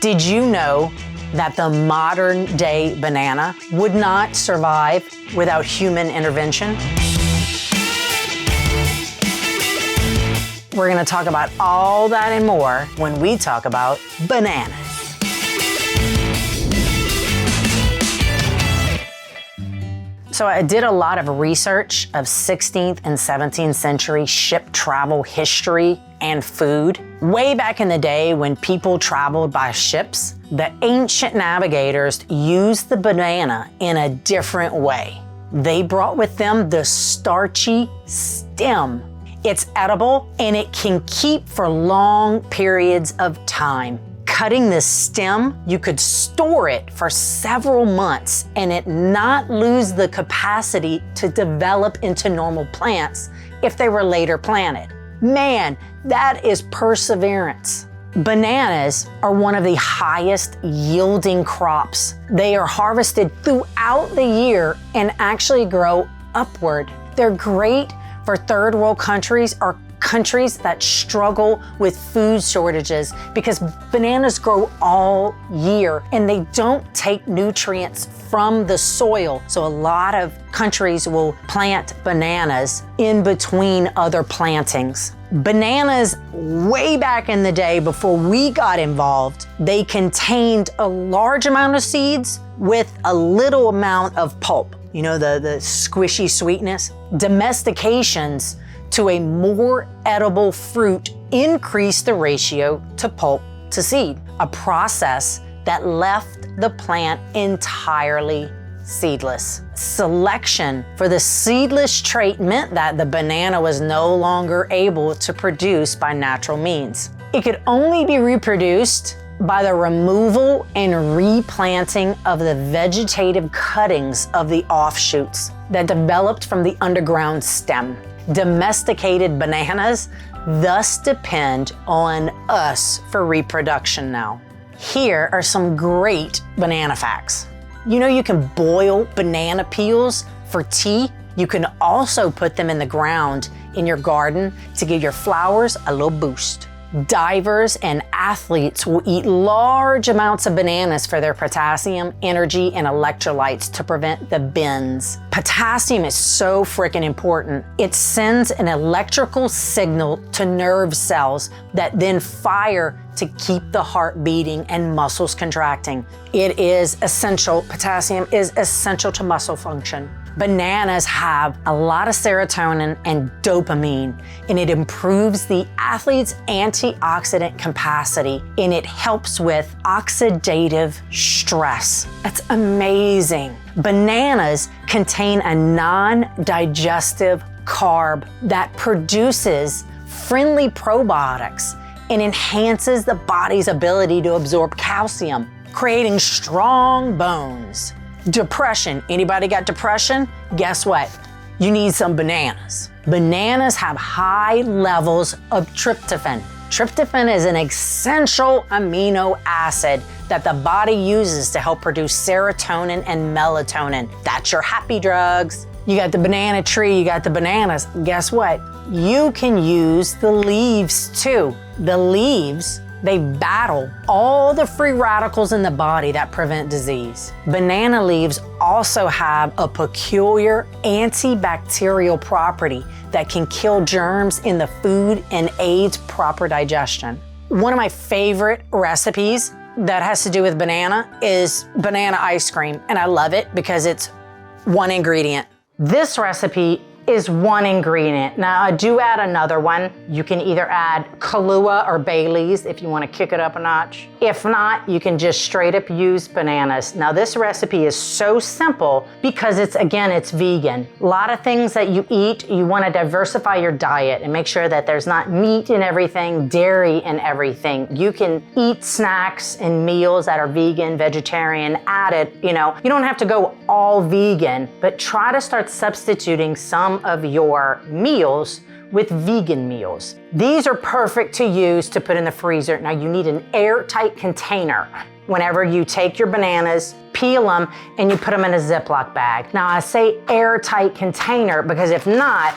Did you know that the modern day banana would not survive without human intervention? We're gonna talk about all that and more when we talk about bananas. So I did a lot of research of 16th and 17th century ship travel history and food. Way back in the day when people traveled by ships, the ancient navigators used the banana in a different way. They brought with them the starchy stem. It's edible and it can keep for long periods of time. Cutting this stem, you could store it for several months and it not lose the capacity to develop into normal plants if they were later planted. Man, that is perseverance. Bananas are one of the highest yielding crops. They are harvested throughout the year and actually grow upward. They're great for third world countries or countries that struggle with food shortages because bananas grow all year and they don't take nutrients from the soil. So a lot of countries will plant bananas in between other plantings. Bananas, way back in the day before we got involved, they contained a large amount of seeds with a little amount of pulp. You know, the squishy sweetness. Domestications to a more edible fruit increased the ratio to pulp to seed, a process that left the plant entirely seedless. Selection for the seedless trait meant that the banana was no longer able to produce by natural means. It could only be reproduced by the removal and replanting of the vegetative cuttings of the offshoots that developed from the underground stem. Domesticated bananas thus depend on us for reproduction now. Here are some great banana facts. You know you can boil banana peels for tea? You can also put them in the ground in your garden to give your flowers a little boost. Divers and athletes will eat large amounts of bananas for their potassium, energy, and electrolytes to prevent the bends. Potassium is so freaking important. It sends an electrical signal to nerve cells that then fire to keep the heart beating and muscles contracting. It is essential. Potassium is essential to muscle function. Bananas have a lot of serotonin and dopamine, and it improves the athlete's antioxidant capacity, and it helps with oxidative stress. That's amazing. Bananas contain a non-digestive carb that produces friendly probiotics and enhances the body's ability to absorb calcium, creating strong bones. Depression. Anybody got depression? Guess what? You need some bananas. Bananas have high levels of tryptophan. Tryptophan is an essential amino acid that the body uses to help produce serotonin and melatonin. That's your happy drugs. You got the banana tree, you got the bananas. Guess what? You can use the leaves too. The leaves, they battle all the free radicals in the body that prevent disease. Banana leaves also have a peculiar antibacterial property that can kill germs in the food and aids proper digestion. One of my favorite recipes that has to do with banana is banana ice cream, and I love it because it's one ingredient. This recipe is one ingredient. Now I do add another one. You can either add Kahlua or Bailey's if you want to kick it up a notch. If not, you can just straight up use bananas. Now this recipe is so simple because it's vegan. A lot of things that you eat, you want to diversify your diet and make sure that there's not meat in everything, dairy in everything. You can eat snacks and meals that are vegan, vegetarian, add it, you don't have to go all vegan, but try to start substituting some of your meals with vegan meals. These are perfect to use to put in the freezer. Now you need an airtight container whenever you take your bananas, peel them, and you put them in a Ziploc bag. Now I say airtight container because if not,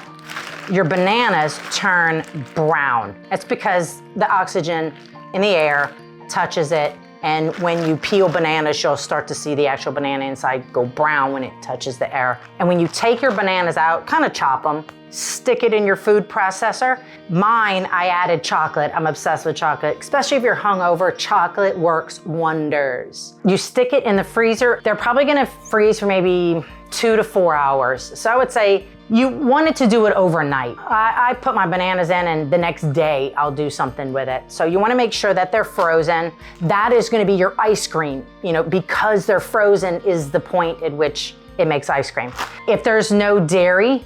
your bananas turn brown. That's because the oxygen in the air touches it And when you peel bananas, you'll start to see the actual banana inside go brown when it touches the air. And when you take your bananas out, kind of chop them, stick it in your food processor. Mine, I added chocolate. I'm obsessed with chocolate, especially if you're hungover. Chocolate works wonders. You stick it in the freezer. They're probably gonna freeze for maybe 2 to 4 hours. So I would say you wanted to do it overnight. I put my bananas in and the next day I'll do something with it. So you wanna make sure that they're frozen. That is gonna be your ice cream. Because they're frozen is the point at which it makes ice cream. If there's no dairy,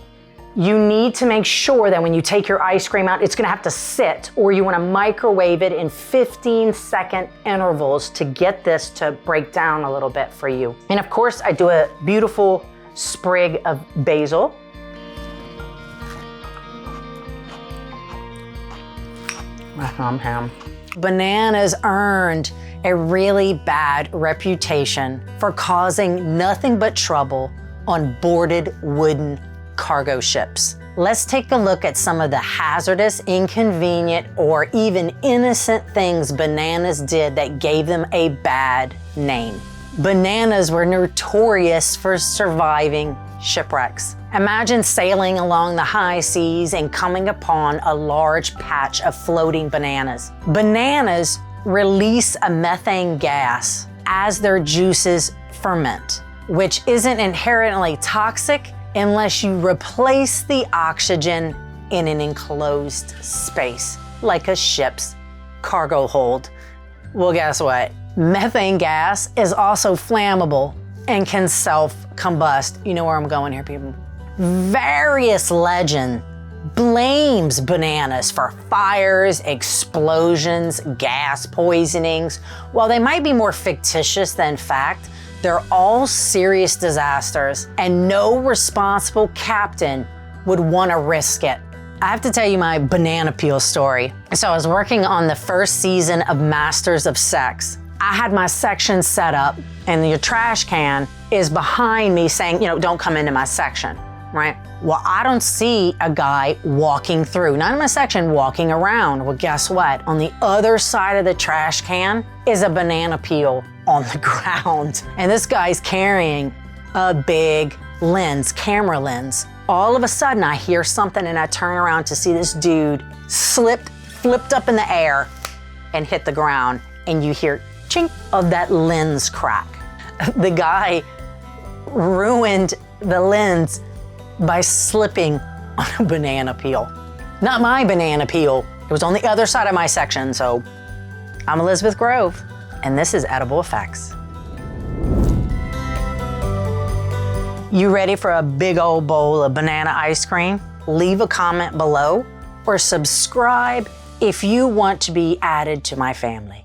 you need to make sure that when you take your ice cream out, it's gonna have to sit, or you wanna microwave it in 15-second intervals to get this to break down a little bit for you. And of course, I do a beautiful sprig of basil. Bananas earned a really bad reputation for causing nothing but trouble on boarded wooden cargo ships. Let's take a look at some of the hazardous, inconvenient, or even innocent things bananas did that gave them a bad name. Bananas were notorious for surviving shipwrecks. Imagine sailing along the high seas and coming upon a large patch of floating bananas. Bananas release a methane gas as their juices ferment, which isn't inherently toxic unless you replace the oxygen in an enclosed space, like a ship's cargo hold. Well, guess what? Methane gas is also flammable and can self-combust. You know where I'm going here, people. Various legend blames bananas for fires, explosions, gas poisonings. While they might be more fictitious than fact, they're all serious disasters, and no responsible captain would want to risk it. I have to tell you my banana peel story. So I was working on the first season of Masters of Sex. I had my section set up, and your trash can is behind me saying, don't come into my section, right? Well, I don't see a guy walking through, not in my section, walking around. Well, guess what? On the other side of the trash can is a banana peel on the ground. And this guy's carrying a big lens, camera lens. All of a sudden I hear something and I turn around to see this dude flipped up in the air and hit the ground. And you hear chink of that lens crack. The guy ruined the lens by slipping on a banana peel. Not my banana peel. It was on the other side of my section. So I'm Elizabeth Grove, and this is Edible Effects. You ready for a big old bowl of banana ice cream? Leave a comment below or subscribe if you want to be added to my family.